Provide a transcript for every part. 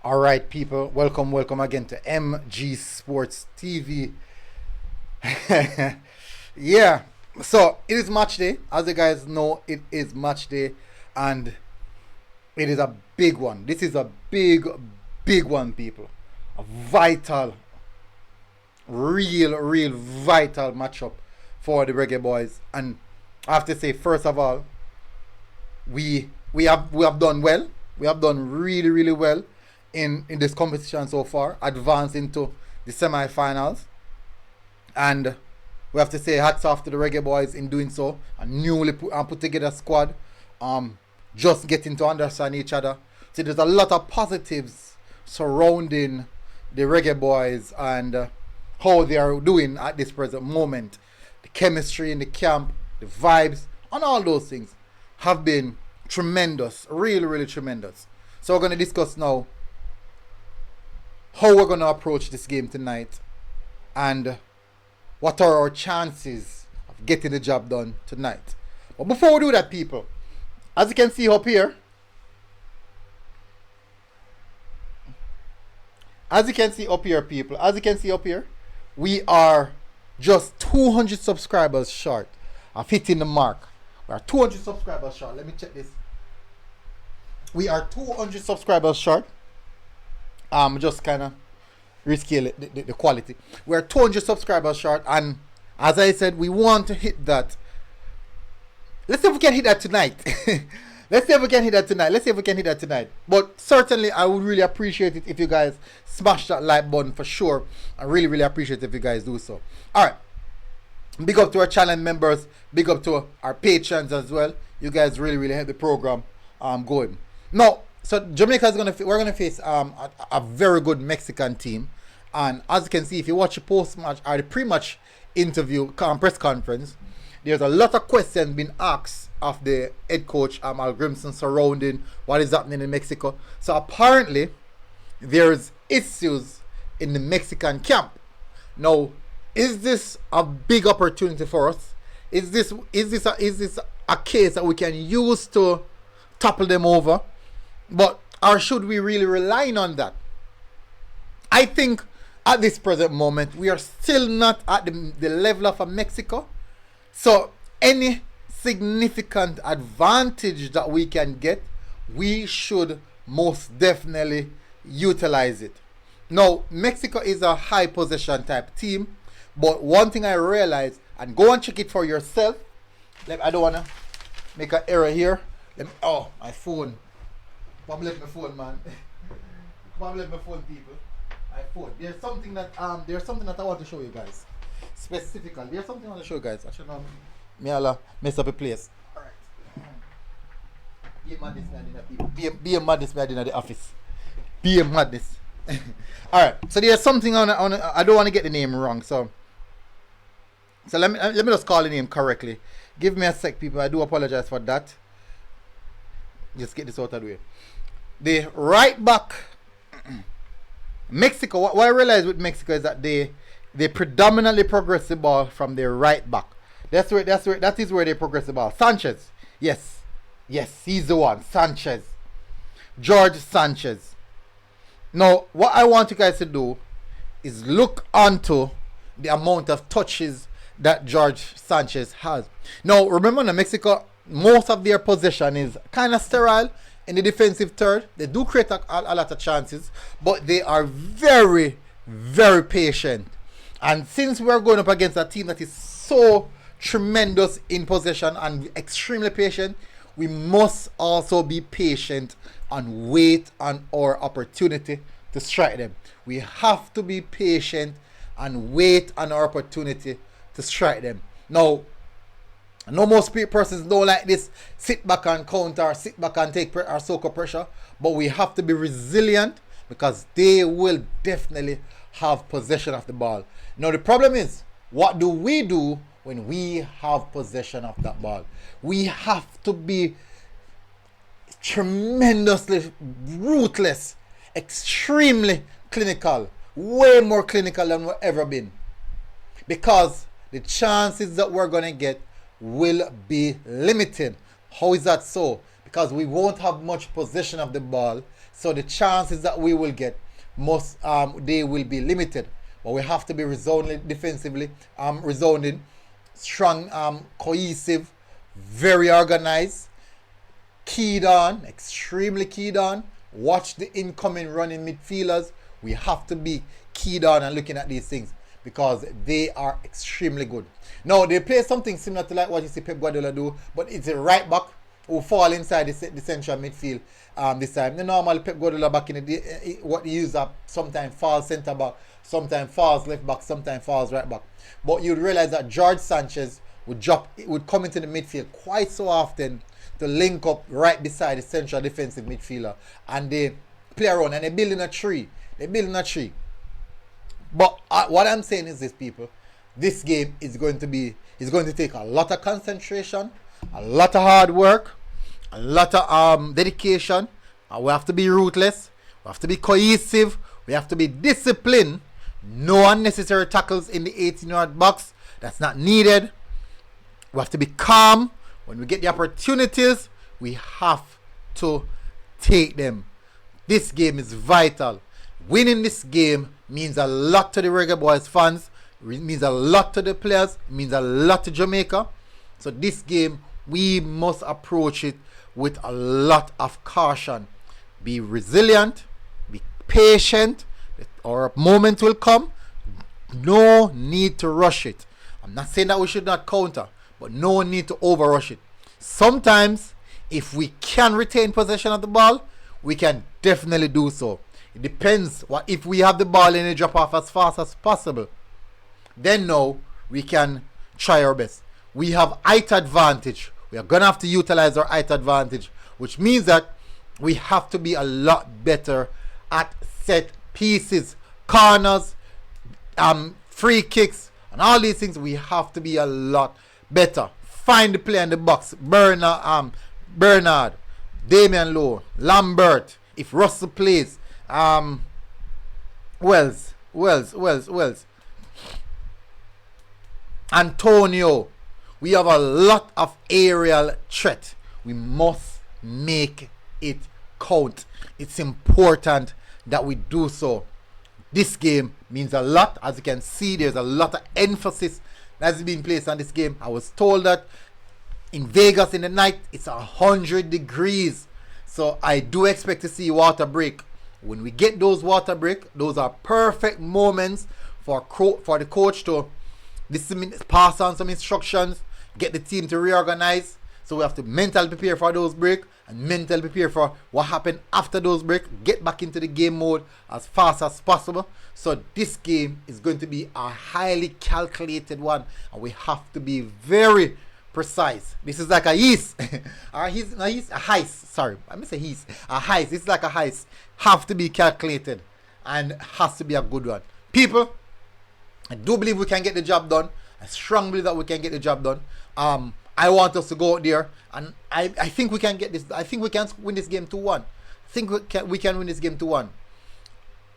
All right, people, welcome again to MG Sports TV. Yeah, so it is match day. As you guys know, it is match day, and it is a big one. This is a big one, people. A vital, real vital matchup for the Reggae Boys. And I have to say, first of all, we have done well. We have done really well in this competition so far, advanced into the semi-finals, and we have to say hats off to the Reggae Boys in doing so. A newly put together squad, just getting to understand each other. So there's a lot of positives surrounding the Reggae Boys and how they are doing at this present moment. The chemistry in the camp, the vibes, and all those things have been tremendous, really tremendous. So we're going to discuss now how we're going to approach this game tonight and what are our chances of getting the job done tonight. But before we do that, people, as you can see up here, we are just 200 subscribers short of hitting the mark. We are 200 subscribers short. Let me check this. We are 200 subscribers short. Just kind of rescale the quality. We're 200 subscribers short, and as I said, we want to hit that. Let's see if we can hit that tonight. Let's see if we can hit that tonight. But certainly, I would really appreciate it if you guys smash that like button for sure. I really appreciate it if you guys do so. All right. Big up to our channel members. Big up to our patrons as well. You guys really help the program going. Now, so Jamaica is we're gonna face a very good Mexican team, and as you can see, if you watch the post match or the pre-match interview press conference, there's a lot of questions being asked of the head coach Al Grimson surrounding what is happening in Mexico. So apparently, there's issues in the Mexican camp. Now, is this a big opportunity for us? Is this a case that we can use to topple them over? But or should we really rely on that? I think at this present moment we are still not at the level of a Mexico. So any significant advantage that we can get, we should most definitely utilize it. Now, Mexico is a high possession type team, but one thing I realized, and go and check it for yourself. I don't wanna make an error here. My phone. Probably my phone, man. Probably my phone, people. My phone. There's something that I want to show you guys. Specifically, there's something I want to show you guys. Actually, no, me all mess up a place. All right. Be a madness, man, in the people. Be a madness, man, in the office. Be a madness. All right. So there's something I don't want to get the name wrong. So let me just call the name correctly. Give me a sec, people. I do apologize for that. Just get this out of the way. The right back, Mexico. What I realize with Mexico is that they predominantly progress the ball from their right back. That is where they progress the ball. Sanchez, yes, he's the one. Sanchez, George Sanchez. Now, what I want you guys to do is look onto the amount of touches that George Sanchez has. Now, remember, in Mexico, most of their possession is kind of sterile in the defensive third. They do create a lot of chances, but they are very patient. And since we're going up against a team that is so tremendous in possession and extremely patient, we must also be patient and wait on our opportunity to strike them. We have to be patient and wait on our opportunity to strike them. Now, I know most persons don't like this sit back and counter, sit back and take or soak up pressure, but we have to be resilient because they will definitely have possession of the ball. Now the problem is, what do we do when we have possession of that ball? We have to be tremendously ruthless, extremely clinical, way more clinical than we've ever been, because the chances that we're going to get will be limited. How is that so? because we won't have much possession of the ball. So the chances that we will get they will be limited. But we have to be resounding defensively, resounding, strong, cohesive, very organized, keyed on, extremely keyed on. Watch the incoming running midfielders. We have to be keyed on and looking at these things because they are extremely good. Now they play something similar to like what you see Pep Guardiola do, but it's a right back who fall inside the central midfield this time. The normal Pep Guardiola back in the day, what he used up sometimes falls centre back, sometimes falls left back, sometimes falls right back. But you'd realize that George Sanchez would come into the midfield quite so often to link up right beside the central defensive midfielder, and they play around and they're building a tree. But what I'm saying is this, people. This game is going to take a lot of concentration, a lot of hard work, a lot of dedication. And we have to be ruthless. We have to be cohesive. We have to be disciplined. No unnecessary tackles in the 18-yard box. That's not needed. We have to be calm. When we get the opportunities, we have to take them. This game is vital. Winning this game means a lot to the Reggae Boyz fans. It means a lot to the players. It means a lot to Jamaica. So this game, we must approach it with a lot of caution. Be resilient. Be patient. Our moment will come. No need to rush it. I'm not saying that we should not counter, but no need to overrush it. Sometimes, if we can retain possession of the ball, we can definitely do so. It depends if we have the ball in a drop off as fast as possible. Then now we can try our best. We have height advantage. We are gonna have to utilize our height advantage, which means that we have to be a lot better at set pieces, corners, free kicks, and all these things. We have to be a lot better. Find the play in the box. Bernard, Damian Lowe, Lambert. If Russell plays, Wells, Antonio. We have a lot of aerial threat. We must make it count. It's important that we do so. This game means a lot. As you can see, there's a lot of emphasis that's being placed on this game. I was told that in Vegas in the night, it's 100 degrees. So I do expect to see water break. When we get those water break, those are perfect moments for the coach to pass on some instructions, get the team to reorganize. So we have to mentally prepare for those break and mentally prepare for what happened after those break. Get back into the game mode as fast as possible. So this game is going to be a highly calculated one, and we have to be very precise. This is like a heist. A heist. Sorry, I must say heist. A heist. It's like a heist. Have to be calculated and has to be a good one. People, I do believe we can get the job done. I strongly believe that we can get the job done. I want us to go out there, and I think we can get this. I think we can win this game 2-1. I think we can win this game 2-1.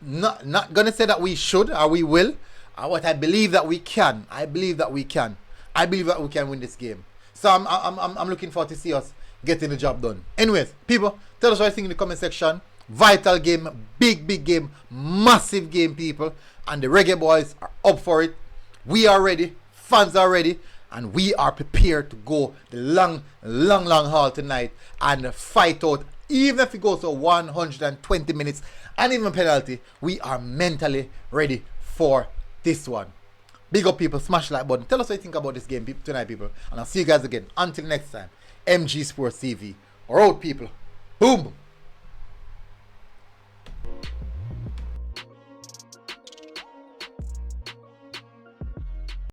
Not gonna say that we should or we will. What I believe that we can. I believe that we can win this game. So I'm looking forward to see us getting the job done. Anyways, people, tell us what you think in the comment section. Vital game, big game, massive game, people. And the Reggae Boyz are up for it. We are ready. Fans are ready. And we are prepared to go the long haul tonight and fight out. Even if it goes to 120 minutes and even penalty, we are mentally ready for this one. Big up, people. Smash the like button. Tell us what you think about this game tonight, people. And I'll see you guys again. Until next time. MG Sports TV. We're out, people. Boom.